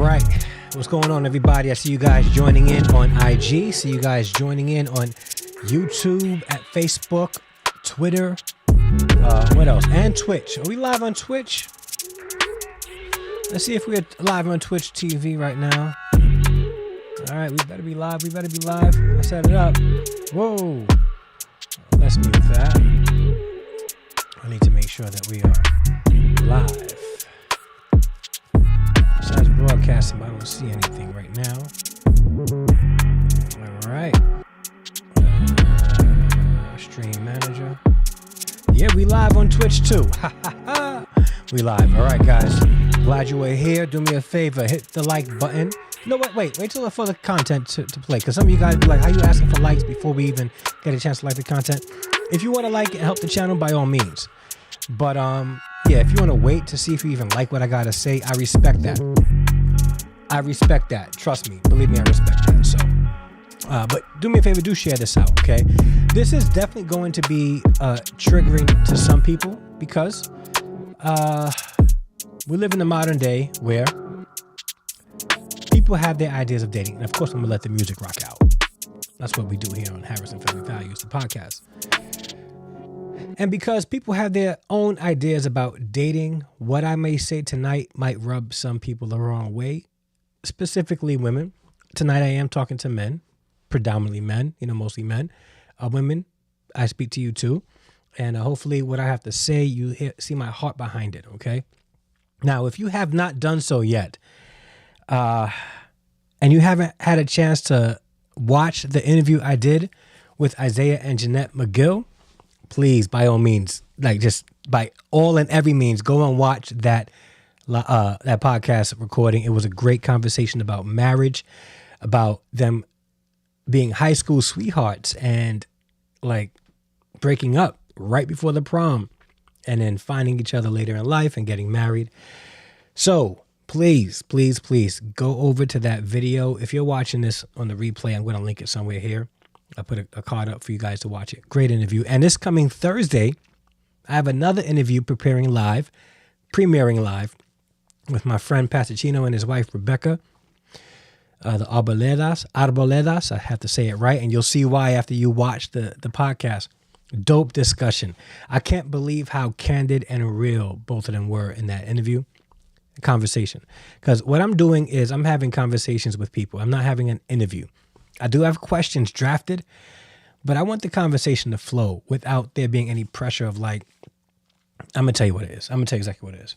right. What's going on, everybody? I see you guys joining in on IG. See you guys joining in on YouTube, at Facebook, Twitter. What else? And Twitch. Are we live on Twitch? Let's see if we're live on Twitch TV right now. All right, we better be live. We better be live. I set it up. Whoa. Let's mute that. I need to make sure that we are live. Besides broadcasting, I don't see anything right now. All right. Stream manager. Yeah, we live on Twitch too. We live. All right, guys. Glad you were here. Do me a favor. Hit the like button. No, wait till for the content to play. Because some of you guys be like, how you asking for likes before we even get a chance to like the content? If you want to like and help the channel, by all means. But yeah, if you want to wait to see if you even like what I got to say, I respect that. I respect that. Trust me. Believe me, I respect that. So, but do me a favor, do share this out, okay? This is definitely going to be triggering to some people because we live in the modern day where people have their ideas of dating. And of course, I'm going to let the music rock out. That's what we do here on Harrison Family Values, the podcast. And because people have their own ideas about dating, what I may say tonight might rub some people the wrong way, specifically women. Tonight I am talking to men, predominantly men, mostly men. Women, I speak to you too. And hopefully what I have to say, you see my heart behind it, okay? Now, if you have not done so yet, and you haven't had a chance to watch the interview I did with Isaiah and Jeanette McGill, please, by all means, just by all and every means, go and watch that podcast recording. It was a great conversation about marriage, about them being high school sweethearts and breaking up right before the prom and then finding each other later in life and getting married. So please go over to that video. If you're watching this on the replay, I'm going to link it somewhere here. I put a card up for you guys to watch it. Great interview. And this coming Thursday, I have another interview premiering live with my friend Pastor Chino and his wife, Rebecca. The Arboledas. I have to say it right. And you'll see why after you watch the podcast. Dope discussion. I can't believe how candid and real both of them were in that interview. Conversation. Because what I'm doing is I'm having conversations with people. I'm not having an interview. I do have questions drafted, but I want the conversation to flow without there being any pressure of I'm going to tell you what it is. I'm going to tell you exactly what it is.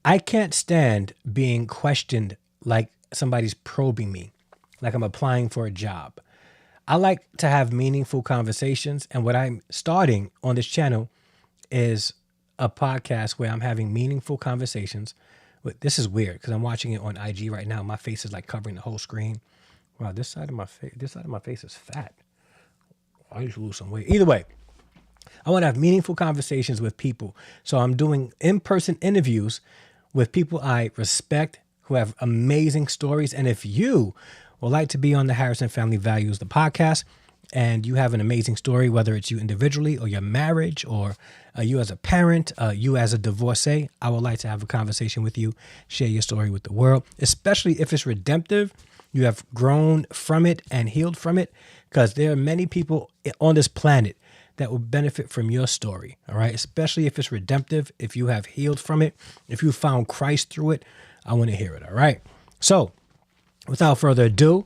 I can't stand being questioned like somebody's probing me, like I'm applying for a job. I like to have meaningful conversations, and what I'm starting on this channel is a podcast where I'm having meaningful conversations. This is weird because I'm watching it on IG right now. My face is covering the whole screen. Wow, this side of my face is fat. I need to lose some weight. Either way, I want to have meaningful conversations with people. So I'm doing in-person interviews with people I respect who have amazing stories. And if you would like to be on the Harrison Family Values, the podcast, and you have an amazing story, whether it's you individually or your marriage or you as a parent, you as a divorcee, I would like to have a conversation with you, share your story with the world, especially if it's redemptive. You have grown from it and healed from it, because there are many people on this planet that will benefit from your story, all right? Especially if it's redemptive, if you have healed from it, if you found Christ through it, I want to hear it, all right? So, without further ado,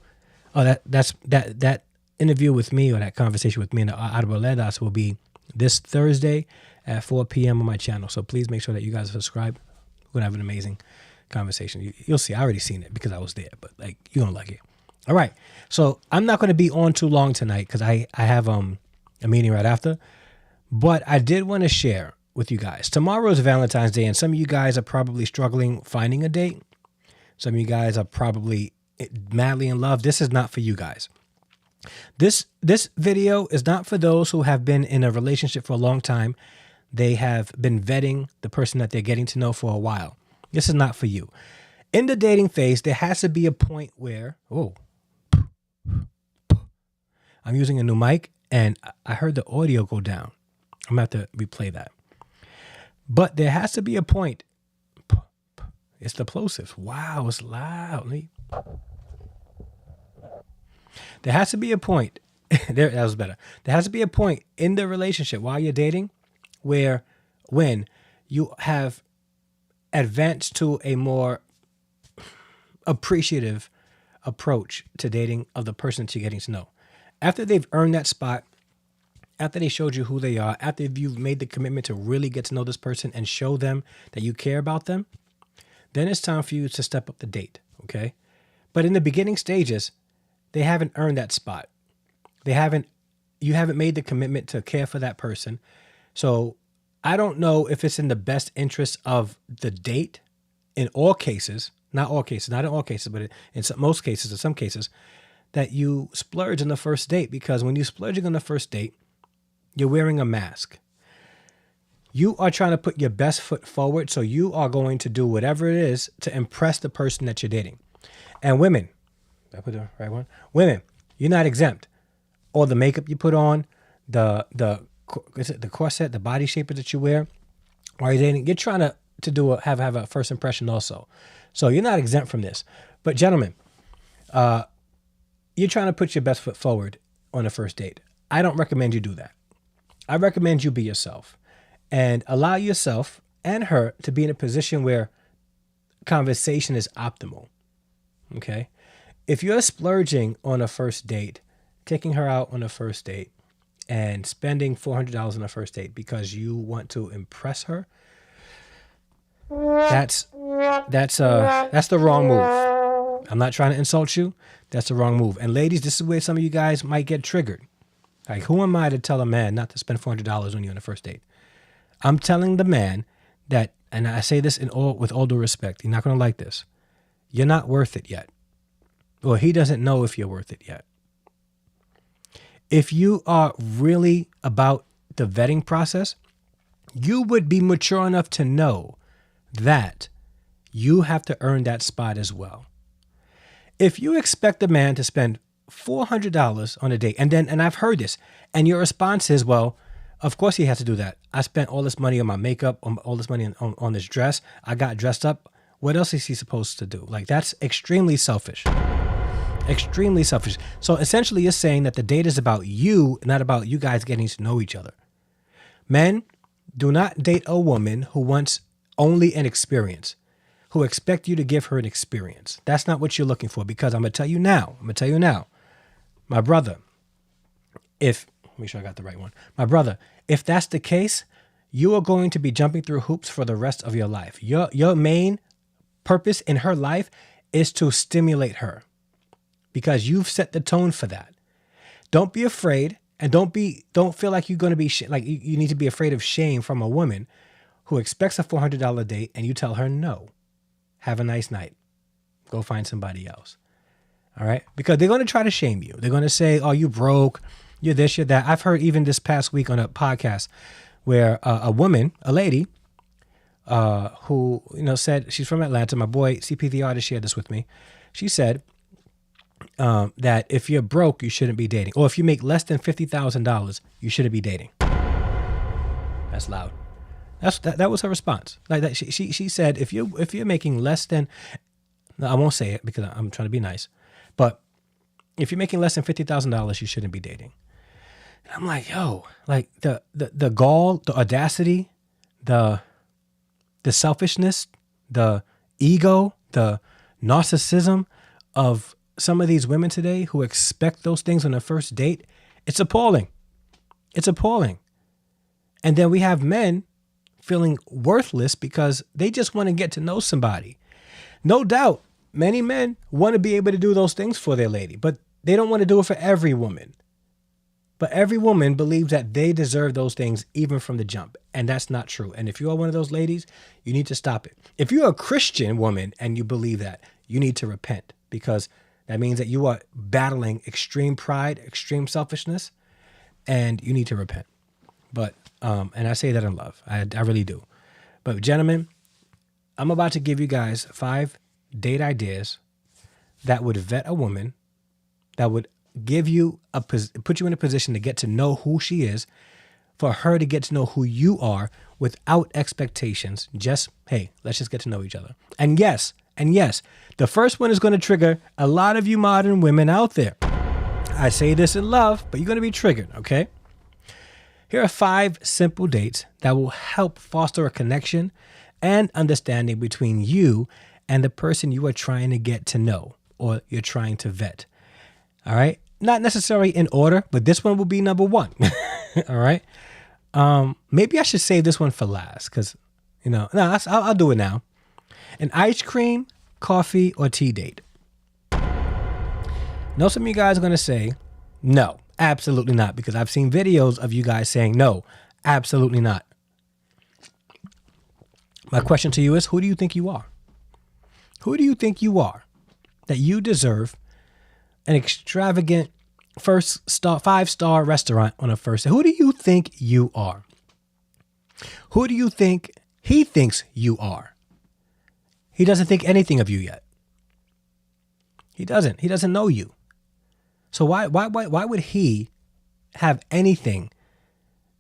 that interview with me or that conversation with me in the Arboledas will be this Thursday at 4 p.m. on my channel. So please make sure that you guys subscribe. We're going to have an amazing conversation. You'll see. I already seen it because I was there, but you're going to like it. All right. So I'm not going to be on too long tonight because I have a meeting right after. But I did want to share with you guys. Tomorrow is Valentine's Day, and some of you guys are probably struggling finding a date. Some of you guys are probably madly in love. This is not for you guys. This video is not for those who have been in a relationship for a long time. They have been vetting the person that they're getting to know for a while. This is not for you. In the dating phase, there has to be a point where, I'm using a new mic and I heard the audio go down. I'm going to have to replay that. But there has to be a point. It's the plosive. Wow, it's loud. There has to be a point. That was better. There has to be a point in the relationship while you're dating when you have advanced to a more appreciative approach to dating of the person that you're getting to know. After they've earned that spot, after they showed you who they are, after you've made the commitment to really get to know this person and show them that you care about them, then it's time for you to step up the date, okay? But in the beginning stages, they haven't earned that spot. You haven't made the commitment to care for that person. So I don't know if it's in the best interest of the date in all cases, not in all cases, but in most cases, in some cases, that you splurge on the first date, because when you're splurging on the first date, you're wearing a mask. You are trying to put your best foot forward, so you are going to do whatever it is to impress the person that you're dating. And women, did I put the right one? Women, you're not exempt. All the makeup you put on, the corset, the body shaper that you wear while you're dating, you're trying to have a first impression also. So you're not exempt from this. But gentlemen, you're trying to put your best foot forward on a first date. I don't recommend you do that. I recommend you be yourself and allow yourself and her to be in a position where conversation is optimal. Okay? If you're splurging on a first date, taking her out on a first date and spending $400 on a first date because you want to impress her, that's the wrong move. I'm not trying to insult you. That's the wrong move. And ladies, this is where some of you guys might get triggered. Like, who am I to tell a man not to spend $400 on you on a first date? I'm telling the man that, and I say this with all due respect, you're not going to like this. You're not worth it yet. Well, he doesn't know if you're worth it yet. If you are really about the vetting process, you would be mature enough to know that you have to earn that spot as well. If you expect a man to spend $400 on a date, and I've heard this, and your response is, well, of course he has to do that. I spent all this money on my makeup, all this money on this dress. I got dressed up. What else is he supposed to do? Like, that's extremely selfish. Extremely selfish. So essentially you're saying that the date is about you, not about you guys getting to know each other. Men, do not date a woman who wants only an experience, who expect you to give her an experience. That's not what you're looking for, because I'm going to tell you now, my brother, make sure I got the right one. My brother, if that's the case, you are going to be jumping through hoops for the rest of your life. Your main purpose in her life is to stimulate her, because you've set the tone for that. Don't be afraid, and don't feel like you're going to be you need to be afraid of shame from a woman who expects a $400 date and you tell her no. Have a nice night. Go find somebody else. All right? Because they're going to try to shame you. They're going to say, oh, you broke, you're this, you're that. I've heard even this past week on a podcast where a lady, who said, she's from Atlanta. My boy CP the artist shared this with me. She said that if you're broke, you shouldn't be dating, or if you make less than $50,000, you shouldn't be dating. That's loud. That was her response. Like that, she said, if you're making less than, no, I won't say it because I'm trying to be nice, but if you're making less than $50,000, you shouldn't be dating. And I'm like, yo, like the gall, the audacity, the selfishness, the ego, the narcissism of some of these women today who expect those things on a first date. It's appalling. It's appalling. And then we have men feeling worthless because they just want to get to know somebody. No doubt, many men want to be able to do those things for their lady, but they don't want to do it for every woman. But every woman believes that they deserve those things even from the jump. And that's not true. And if you are one of those ladies, you need to stop it. If you're a Christian woman and you believe that, you need to repent, because that means that you are battling extreme pride, extreme selfishness, and you need to repent. But, and I say that in love. I really do. But gentlemen, I'm about to give you guys 5 date ideas that would vet a woman, that would give you put you in a position to get to know who she is, for her to get to know who you are, without expectations. Just, hey, let's just get to know each other. And yes, the first one is going to trigger a lot of you modern women out there. I say this in love, but you're going to be triggered, okay? Here are 5 simple dates that will help foster a connection and understanding between you and the person you are trying to get to know or you're trying to vet. All right? Not necessarily in order, but this one will be number 1. All right? Maybe I should save this one for last because, I'll do it now. An ice cream, coffee, or tea date. Know some of you guys are going to say, no, absolutely not, because I've seen videos of you guys saying, no, absolutely not. My question to you is, who do you think you are? Who do you think you are that you deserve an extravagant 5-star restaurant on a first date? Who do you think you are? Who do you think he thinks you are? He doesn't think anything of you yet. He doesn't. He doesn't know you. So why would he have anything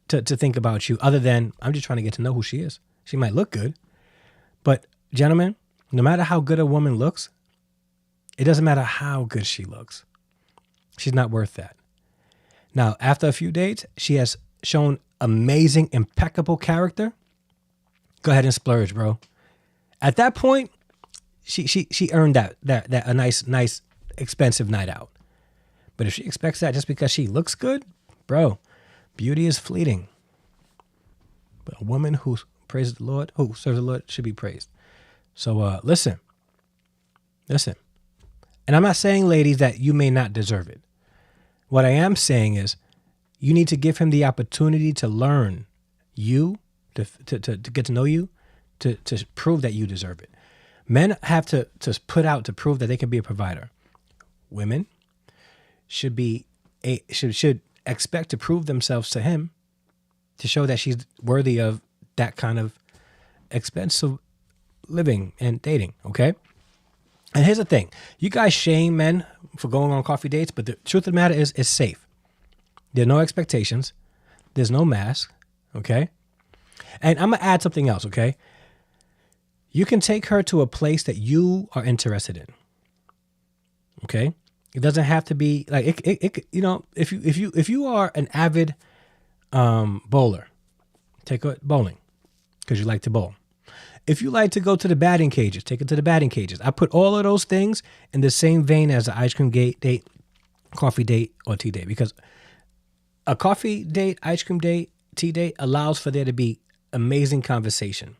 to think about you other than, I'm just trying to get to know who she is. She might look good. But gentlemen, no matter how good a woman looks, it doesn't matter how good she looks. She's not worth that. Now, after a few dates, she has shown amazing, impeccable character. Go ahead and splurge, bro. At that point, she earned that a nice expensive night out. But if she expects that just because she looks good, bro, beauty is fleeting. But a woman who praises the Lord, who serves the Lord, should be praised. So listen. And I'm not saying, ladies, that you may not deserve it. What I am saying is you need to give him the opportunity to learn you, to get to know you, to prove that you deserve it. Men have to put out to prove that they can be a provider. Women should expect to prove themselves to him to show that she's worthy of that kind of expensive living and dating, okay? And here's the thing. You guys shame men for going on coffee dates, but the truth of the matter is it's safe. There are no expectations. There's no mask, okay? And I'm going to add something else, okay? You can take her to a place that you are interested in, okay? It doesn't have to be like if you are an avid bowler, take her bowling because you like to bowl. If you like to go to the batting cages, take it to the batting cages. I put all of those things in the same vein as the ice cream date, coffee date, or tea date, because a coffee date, ice cream date, tea date allows for there to be amazing conversation.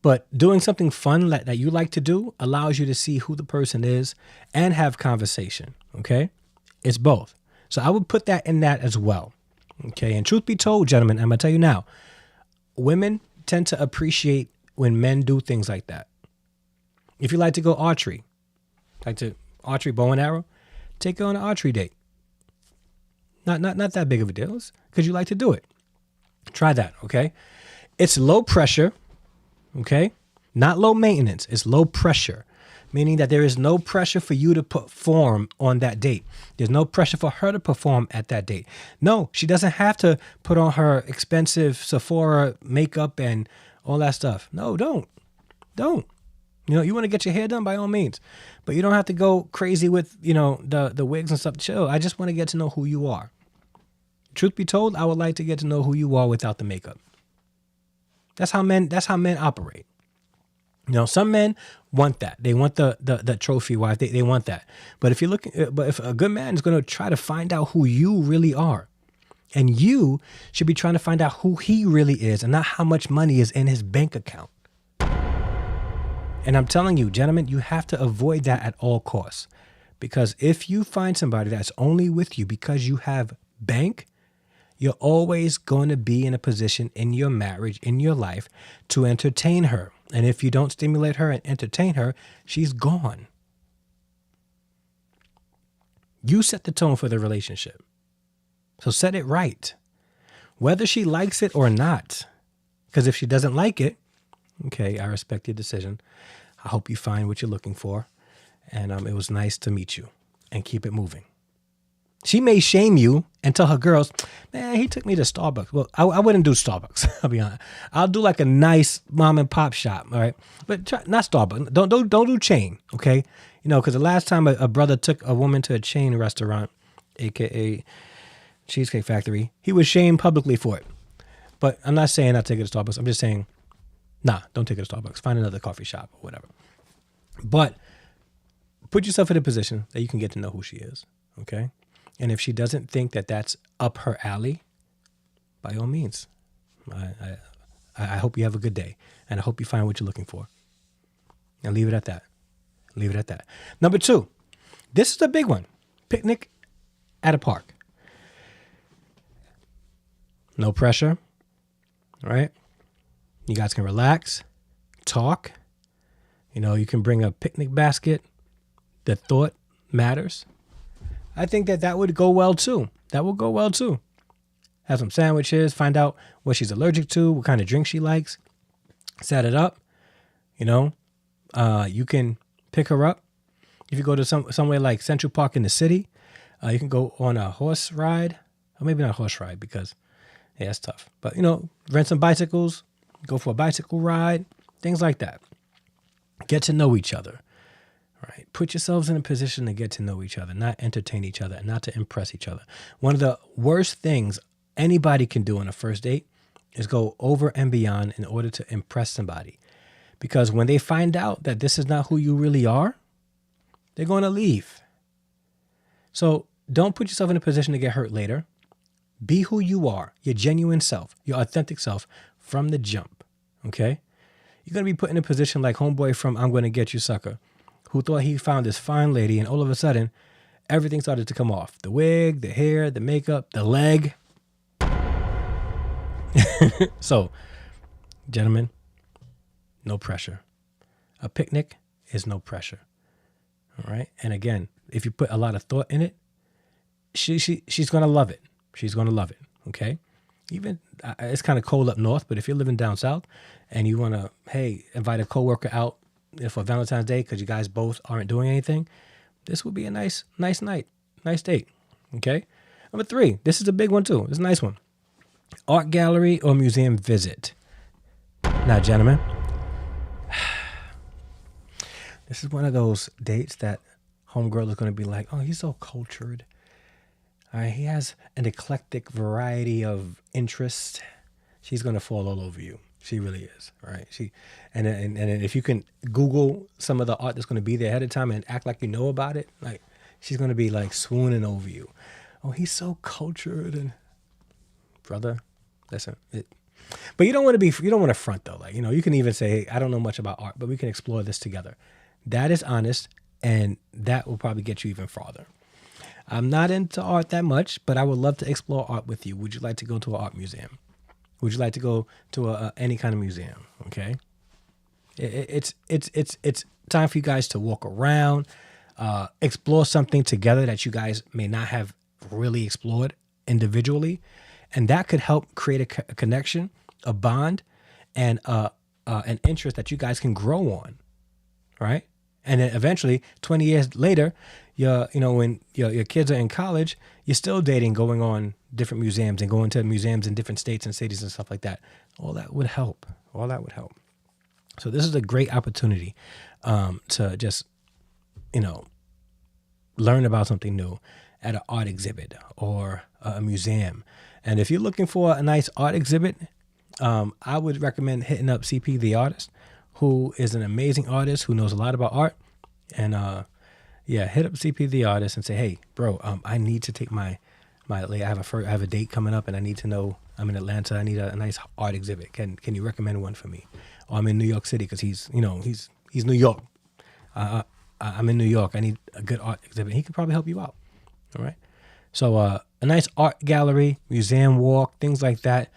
But doing something fun that you like to do allows you to see who the person is and have conversation, okay? It's both. So I would put that in that as well, okay? And truth be told, gentlemen, I'm going to tell you now, women tend to appreciate when men do things like that. If you like to go archery, bow and arrow, take her on an archery date. Not that big of a deal, because you like to do it. Try that, okay? It's low pressure. Okay? Not low maintenance. It's low pressure, meaning that there is no pressure for you to perform on that date. There's no pressure for her to perform at that date. No, she doesn't have to put on her expensive Sephora makeup and all that stuff. No, don't. You want to get your hair done by all means, but you don't have to go crazy with, the wigs and stuff. Chill. I just want to get to know who you are. Truth be told, I would like to get to know who you are without the makeup. That's how men operate. Some men want that. They want the trophy wife. They want that. But if a good man is going to try to find out who you really are, and you should be trying to find out who he really is and not how much money is in his bank account. And I'm telling you, gentlemen, you have to avoid that at all costs. Because if you find somebody that's only with you because you have bank, you're always going to be in a position in your marriage, in your life, to entertain her. And if you don't stimulate her and entertain her, she's gone. You set the tone for the relationship. So set it right. Whether she likes it or not. Because if she doesn't like it, okay, I respect your decision. I hope you find what you're looking for. And it was nice to meet you. And keep it moving. She may shame you and tell her girls, man, he took me to Starbucks. Well, I wouldn't do Starbucks. I'll be honest. I'll do like a nice mom and pop shop. All right. But not Starbucks. Don't do chain. Okay. You know, because the last time a brother took a woman to a chain restaurant, AKA Cheesecake Factory, he was shamed publicly for it. But I'm not saying not take it to Starbucks. I'm just saying, nah, don't take it to Starbucks. Find another coffee shop or whatever. But put yourself in a position that you can get to know who she is. Okay. And if she doesn't think that that's up her alley, by all means, I hope you have a good day. And I hope you find what you're looking for. And leave it at that. Leave it at that. Number 2, this is a big one. Picnic at a park. No pressure, right? You guys can relax, talk. You know, you can bring a picnic basket. The thought matters. I think that would go well too. That will go well too. Have some sandwiches, find out what she's allergic to, what kind of drink she likes. Set it up. You know, you can pick her up. If you go to somewhere like Central Park in the city, you can go on a horse ride. Or maybe not a horse ride because, yeah, it's tough. But, you know, rent some bicycles, go for a bicycle ride, things like that. Get to know each other. Right. Put yourselves in a position to get to know each other, not entertain each other, and not to impress each other. One of the worst things anybody can do on a first date is go over and beyond in order to impress somebody. Because when they find out that this is not who you really are, they're going to leave. So don't put yourself in a position to get hurt later. Be who you are, your genuine self, your authentic self from the jump. Okay? You're going to be put in a position like homeboy from I'm Going to Get You Sucker, who thought he found this fine lady, and all of a sudden, everything started to come off. The wig, the hair, the makeup, the leg. So, gentlemen, no pressure. A picnic is no pressure. All right? And again, if you put a lot of thought in it, she's going to love it. She's going to love it, okay? Even, it's kind of cold up north, but if you're living down south and you want to, hey, invite a coworker out for Valentine's Day because you guys both aren't doing anything, this would be a nice night, nice date. Okay. Number 3, this is a big one too. It's a nice one. Art gallery or museum visit. Now, gentlemen, this is one of those dates that homegirl is going to be like, oh, he's so cultured. All right, he has an eclectic variety of interests. She's going to fall all over you. She really is, right? And if you can Google some of the art that's going to be there ahead of time and act like you know about it, like she's going to be like swooning over you. Oh, he's so cultured, and brother, listen. But you don't want to front though. Like, you know, you can even say, hey, I don't know much about art, but we can explore this together. That is honest, and that will probably get you even farther. I'm not into art that much, but I would love to explore art with you. Would you like to go to an art museum? Would you like to go to any kind of museum? Okay, it's time for you guys to walk around, explore something together that you guys may not have really explored individually, and that could help create a connection, a bond, and an interest that you guys can grow on, right? And then eventually, 20 years later, when your kids are in college, you're still dating, going on different museums and going to museums in different states and cities and stuff like that. All that would help. So this is a great opportunity to just, learn about something new at an art exhibit or a museum. And if you're looking for a nice art exhibit, I would recommend hitting up CP the Artist, who is an amazing artist who knows a lot about art. And hit up CP the Artist and say, hey, bro, I need to take I have a date coming up and I need to know, I'm in Atlanta, I need a nice art exhibit. Can you recommend one for me? Or I'm in New York City because he's New York. I'm in New York. I need a good art exhibit. He could probably help you out. All right. So a nice art gallery, museum walk, things like that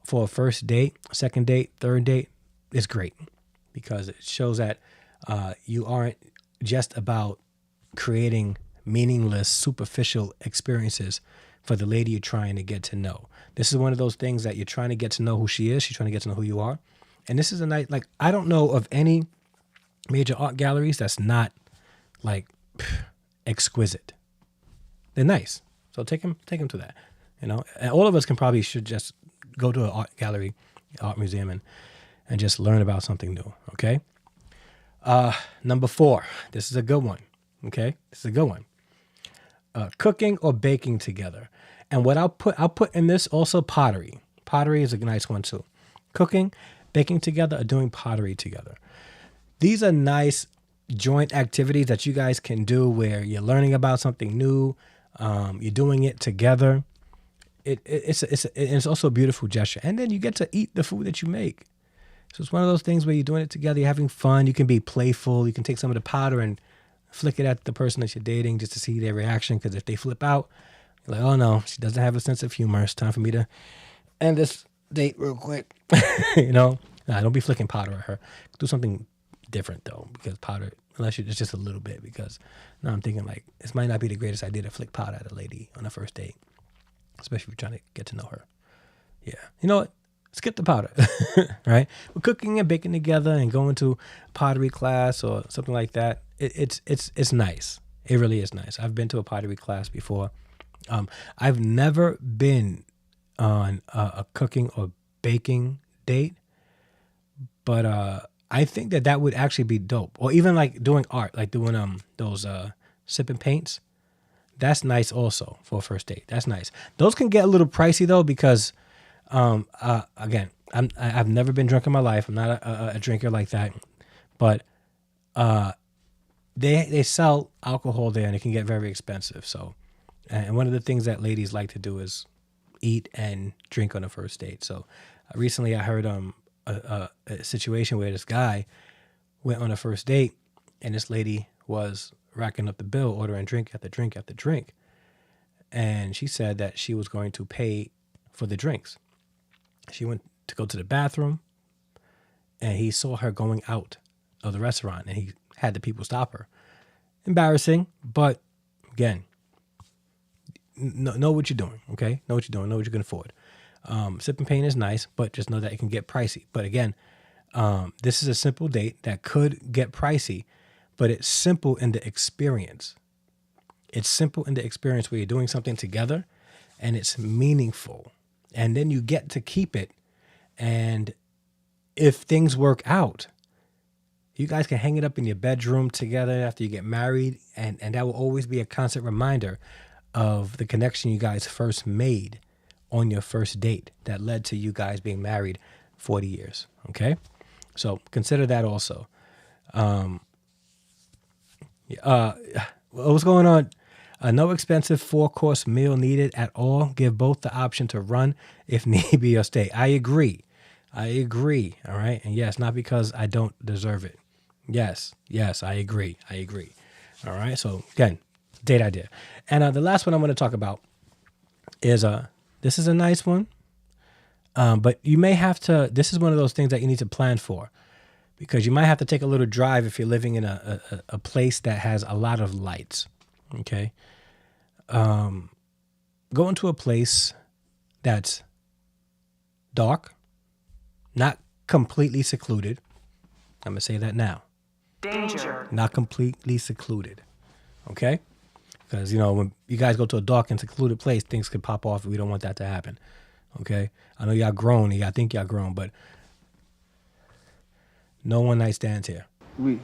for a first date, second date, third date is great because it shows that you aren't just about creating meaningless, superficial experiences for the lady you're trying to get to know. This is one of those things that you're trying to get to know who she is. She's trying to get to know who you are. And this is a night, like, I don't know of any major art galleries that's not like exquisite. They're nice. So take him to that. And all of us should just go to an art gallery, art museum, and just learn about something new. Okay. Number 4. This is a good one. Okay, this is a good one. Cooking or baking together. And what I'll put in this also pottery. Pottery is a nice one too. Cooking, baking together, or doing pottery together. These are nice joint activities that you guys can do where you're learning about something new. You're doing it together. It's also a beautiful gesture. And then you get to eat the food that you make. So it's one of those things where you're doing it together, you're having fun, you can be playful, you can take some of the powder and flick it at the person that you're dating just to see their reaction. Because if they flip out, you're like, oh no, she doesn't have a sense of humor. It's time for me to end this date real quick. Nah, don't be flicking powder at her. Do something different though, because powder, unless it's just a little bit, because now I'm thinking like, this might not be the greatest idea to flick powder at a lady on a first date, especially if you're trying to get to know her. Yeah. You know what? Skip the powder, right? We're cooking and baking together and going to pottery class or something like that. It's nice. It really is nice. I've been to a pottery class before. I've never been on a cooking or baking date, but I think that would actually be dope. Or even like doing art, like doing those sip and paints. That's nice also for a first date. That's nice. Those can get a little pricey though, because again, I've never been drunk in my life. I'm not a drinker like that, but they sell alcohol there and it can get very expensive. So, and one of the things that ladies like to do is eat and drink on a first date. So recently I heard a situation where this guy went on a first date and this lady was racking up the bill, ordering drink after drink after drink. And she said that she was going to pay for the drinks. She went to go to the bathroom and he saw her going out of the restaurant and he had the people stop her. Embarrassing, but again, know what you're doing, okay? Know what you're doing, know what you can afford. Sip and paint is nice, but just know that it can get pricey. But again, this is a simple date that could get pricey, but it's simple in the experience. It's simple in the experience where you're doing something together and it's meaningful. And then you get to keep it. And if things work out, you guys can hang it up in your bedroom together after you get married. And that will always be a constant reminder of the connection you guys first made on your first date that led to you guys being married 40 years. Okay? So consider that also. What's going on? No expensive 4-course meal needed at all. Give both the option to run if need be or stay. I agree. All right. And yes, not because I don't deserve it. Yes, I agree. All right. So again, date idea. And the last one I'm going to talk about is this is a nice one. But you may have to, this is one of those things that you need to plan for, because you might have to take a little drive if you're living in a place that has a lot of lights. Okay. Go into a place that's dark, not completely secluded. I'm going to say that now. Danger. Not completely secluded. Okay. Because, when you guys go to a dark and secluded place, things could pop off. We don't want that to happen. Okay. I know y'all grown. I think y'all grown, but no one night stands here. We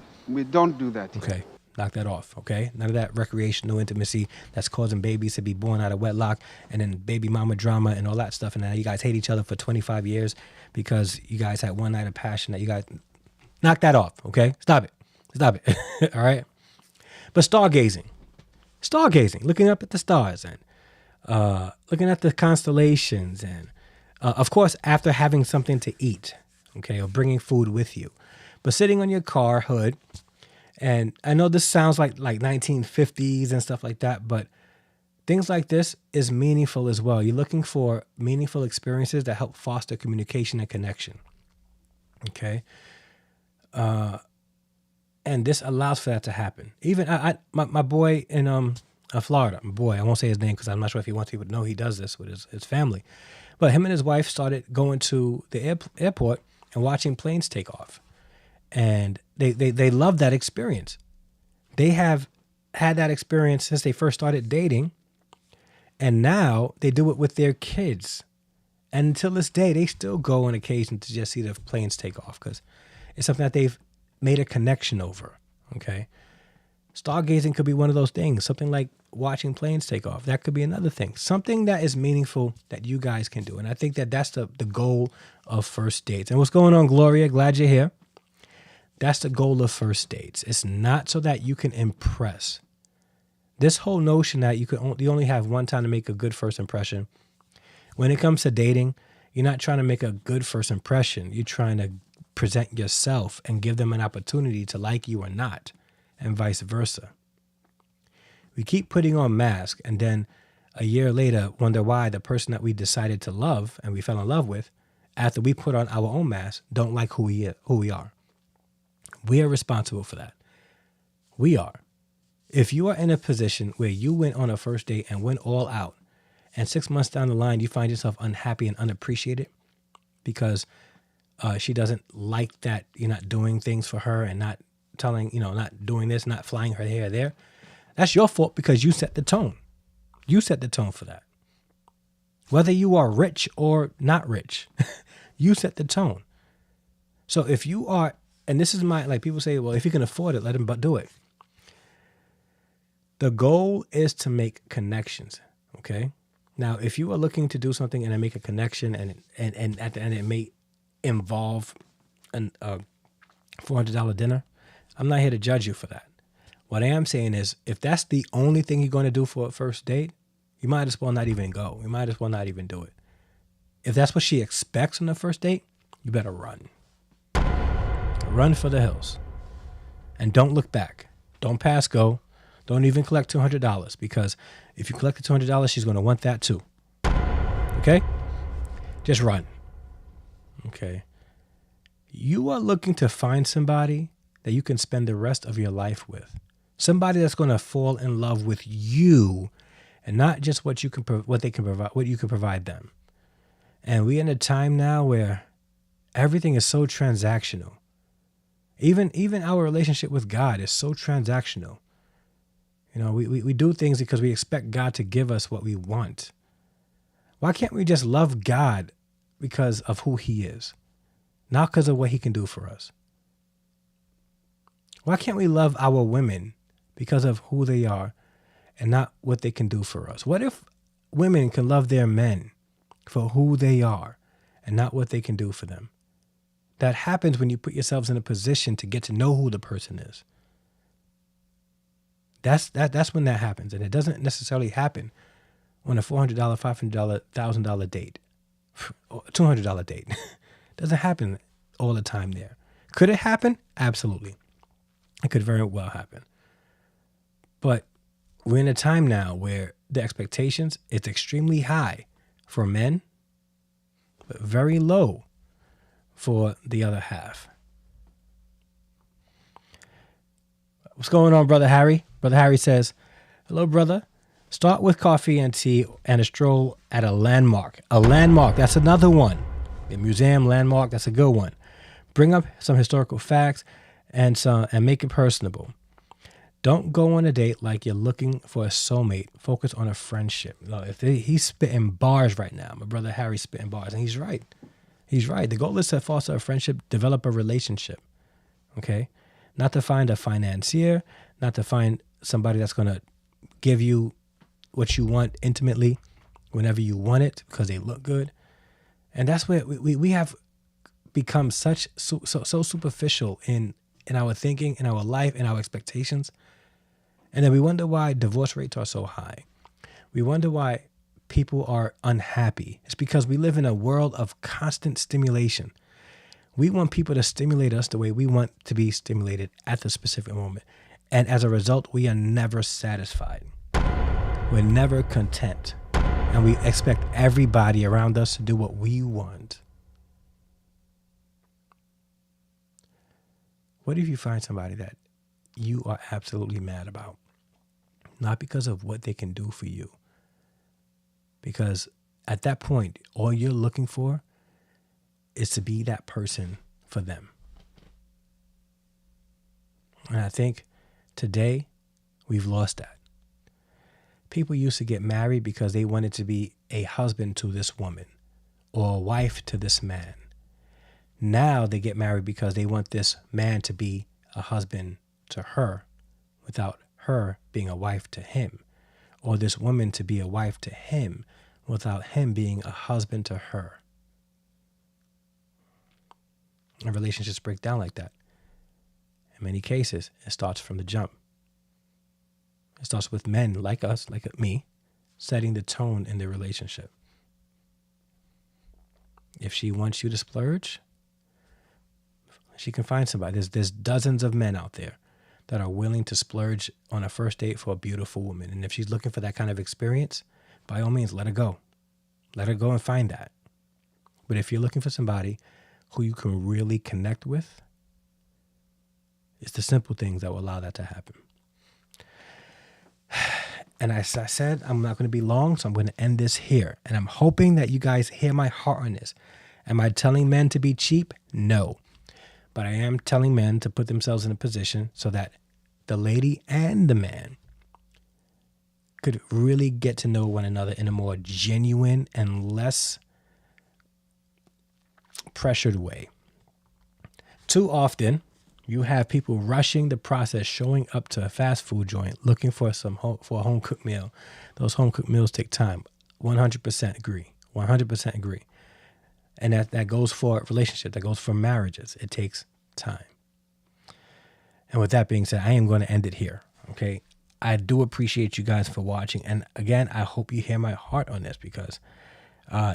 don't do that here. Okay. Knock that off, okay? None of that recreational intimacy that's causing babies to be born out of wedlock and then baby mama drama and all that stuff. And now you guys hate each other for 25 years because you guys had one night of passion that you guys... Knock that off, okay? Stop it. All right? But stargazing, looking up at the stars and looking at the constellations and, of course, after having something to eat, okay, or bringing food with you. But sitting on your car hood... And I know this sounds like 1950s and stuff like that, but things like this is meaningful as well. You're looking for meaningful experiences that help foster communication and connection. Okay. And this allows for that to happen. Even my boy in Florida, I won't say his name because I'm not sure if he wants people to know he does this with his family. But him and his wife started going to the airport and watching planes take off. And they love that experience. They have had that experience since they first started dating. And now they do it with their kids. And until this day, they still go on occasion to just see the planes take off because it's something that they've made a connection over, okay? Stargazing could be one of those things, something like watching planes take off. That could be another thing, something that is meaningful that you guys can do. And I think that that's the goal of first dates. And what's going on, Gloria? Glad you're here. That's the goal of first dates. It's not so that you can impress. This whole notion that you only have one time to make a good first impression. When it comes to dating, you're not trying to make a good first impression. You're trying to present yourself and give them an opportunity to like you or not, and vice versa. We keep putting on masks and then a year later wonder why the person that we decided to love and we fell in love with, after we put on our own mask, don't like who we are. We are responsible for that. We are. If you are in a position where you went on a first date and went all out, and 6 months down the line, you find yourself unhappy and unappreciated because she doesn't like that you're not doing things for her and not telling, not doing this, not flying her hair there, that's your fault because you set the tone. You set the tone for that. Whether you are rich or not rich, you set the tone. So if you are, and this is like people say, well, if you can afford it, let him do it. The goal is to make connections, okay? Now, if you are looking to do something and make a connection and at the end it may involve a $400 dinner, I'm not here to judge you for that. What I am saying is if that's the only thing you're going to do for a first date, you might as well not even go. You might as well not even do it. If that's what she expects on the first date, you better run. Run for the hills. And don't look back. Don't pass go. Don't even collect $200 because if you collect the $200, she's going to want that too. Okay? Just run. Okay? You are looking to find somebody that you can spend the rest of your life with. Somebody that's going to fall in love with you and not just what you can provide them. And we're in a time now where everything is so transactional. Even our relationship with God is so transactional. We do things because we expect God to give us what we want. Why can't we just love God because of who he is, not because of what he can do for us? Why can't we love our women because of who they are and not what they can do for us? What if women can love their men for who they are and not what they can do for them? That happens when you put yourselves in a position to get to know who the person is. That's when that happens. And it doesn't necessarily happen on a $400, $500, $1,000 date, $200 date. It doesn't happen all the time there. Could it happen? Absolutely. It could very well happen. But we're in a time now where the expectations, it's extremely high for men, but very low for the other half. What's going on, Brother Harry? Brother Harry says, hello, brother. Start with coffee and tea and a stroll at a landmark. A landmark, that's another one. A museum, landmark, that's a good one. Bring up some historical facts and make it personable. Don't go on a date like you're looking for a soulmate. Focus on a friendship. He's spitting bars right now. My brother Harry's spitting bars, and he's right. He's right. The goal is to foster a friendship, develop a relationship. Okay? Not to find a financier, not to find somebody that's going to give you what you want intimately whenever you want it because they look good. And that's where we have become so superficial in our thinking, in our life, in our expectations. And then we wonder why divorce rates are so high. We wonder why people are unhappy. It's because we live in a world of constant stimulation. We want people to stimulate us the way we want to be stimulated at the specific moment. And as a result, we are never satisfied. We're never content. And we expect everybody around us to do what we want. What if you find somebody that you are absolutely mad about? Not because of what they can do for you. Because at that point, all you're looking for is to be that person for them. And I think today we've lost that. People used to get married because they wanted to be a husband to this woman or a wife to this man. Now they get married because they want this man to be a husband to her without her being a wife to him, or this woman to be a wife to him without him being a husband to her. And relationships break down like that. In many cases, it starts from the jump. It starts with men like us, like me, setting the tone in the relationship. If she wants you to splurge, she can find somebody. There's dozens of men out there that are willing to splurge on a first date for a beautiful woman. And if she's looking for that kind of experience, by all means, let her go. Let her go and find that. But if you're looking for somebody who you can really connect with, it's the simple things that will allow that to happen. And as I said, I'm not going to be long, so I'm going to end this here. And I'm hoping that you guys hear my heart on this. Am I telling men to be cheap? No. But I am telling men to put themselves in a position so that the lady and the man could really get to know one another in a more genuine and less pressured way. Too often, you have people rushing the process, showing up to a fast food joint, looking for a home cooked meal. Those home cooked meals take time. 100% agree. 100% agree. And that goes for relationships. That goes for marriages. It takes time. And with that being said, I am going to end it here. Okay. I do appreciate you guys for watching. And again, I hope you hear my heart on this, because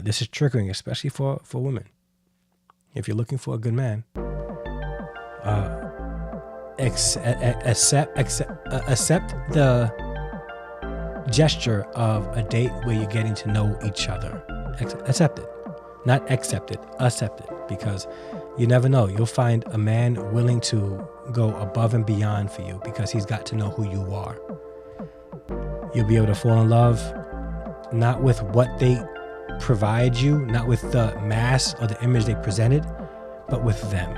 this is triggering, especially for women. If you're looking for a good man, accept the gesture of a date where you're getting to know each other. Accept it. Not accept it, accept it. Because you never know. You'll find a man willing to go above and beyond for you because he's got to know who you are. You'll be able to fall in love not with what they provide you, not with the mass or the image they presented, but with them.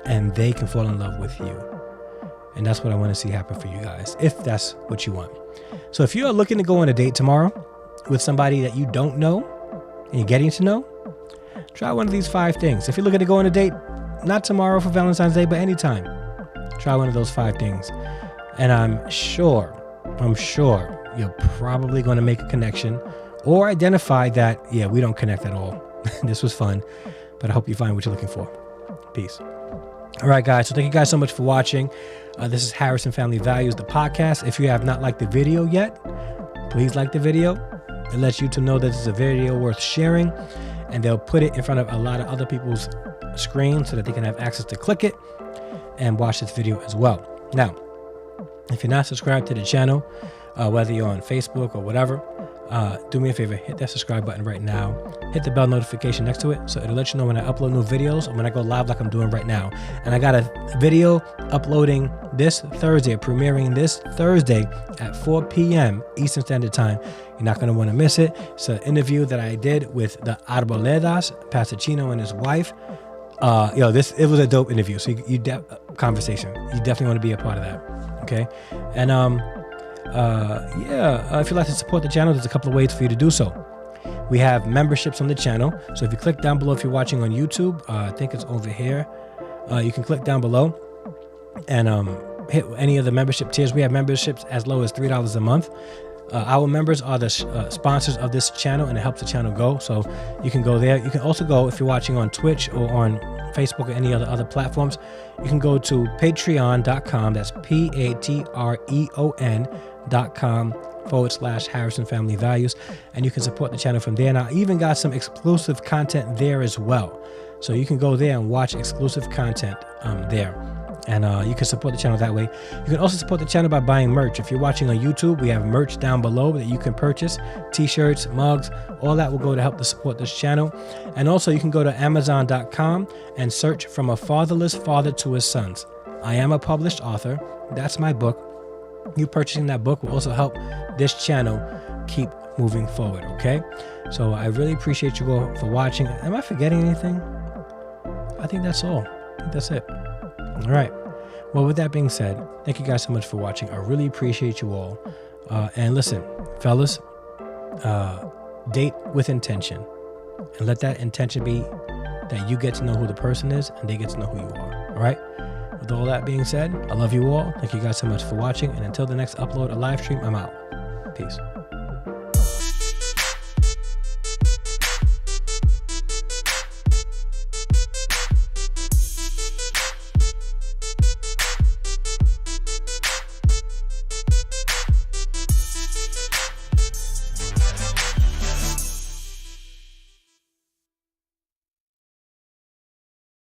And they can fall in love with you. And that's what I want to see happen for you guys, if that's what you want. So if you're looking to go on a date tomorrow with somebody that you don't know and you're getting to know, try one of these 5 things. If you're looking to go on a date, not tomorrow for Valentine's Day, but anytime, try one of those 5 things. And I'm sure you're probably going to make a connection or identify that, yeah, we don't connect at all. This was fun, but I hope you find what you're looking for. Peace. All right, guys. So thank you guys so much for watching. This is Harrison Family Values, the podcast. If you have not liked the video yet, please like the video. It lets you to know that it's a video worth sharing, and they'll put it in front of a lot of other people's screens so that they can have access to click it and watch this video as well. Now, if you're not subscribed to the channel, whether you're on Facebook or whatever, do me a favor, hit that subscribe button right now. Hit the bell notification next to it so it'll let you know when I upload new videos or when I go live like I'm doing right now. And I got a video uploading this Thursday, premiering this Thursday at 4 p.m. Eastern Standard Time. You're not going to want to miss it. It's an interview that I did with the Arboledas, Pastor Chino and his wife. It was a dope interview. So conversation. You definitely want to be a part of that. Okay. And if you'd like to support the channel, there's a couple of ways for you to do so. We have memberships on the channel. So if you click down below, if you're watching on YouTube, I think it's over here. You can click down below and hit any of the membership tiers. We have memberships as low as $3 a month. Our members are the sponsors of this channel, and it helps the channel go. So you can go there. You can also go, if you're watching on Twitch or on Facebook or any other platforms, you can go to patreon.com. That's patreon.com/Harrison Family Values, and you can support the channel from there. And I even got some exclusive content there as well. So you can go there and watch exclusive content there. And you can support the channel that way. You can also support the channel by buying merch. If you're watching on YouTube, we have merch down below that you can purchase. T-shirts, mugs, all that will go to help to support this channel. And also you can go to Amazon.com and search From a Fatherless Father to His Sons. I am a published author. That's my book. You purchasing that book will also help this channel keep moving forward, okay? So I really appreciate you all for watching. Am I forgetting anything? I think that's all. I think that's it. All right. Well, with that being said, thank you guys so much for watching. I really appreciate you all. And listen, fellas, date with intention, and let that intention be that you get to know who the person is and they get to know who you are. All right. With all that being said, I love you all. Thank you guys so much for watching. And until the next upload or live stream, I'm out. Peace.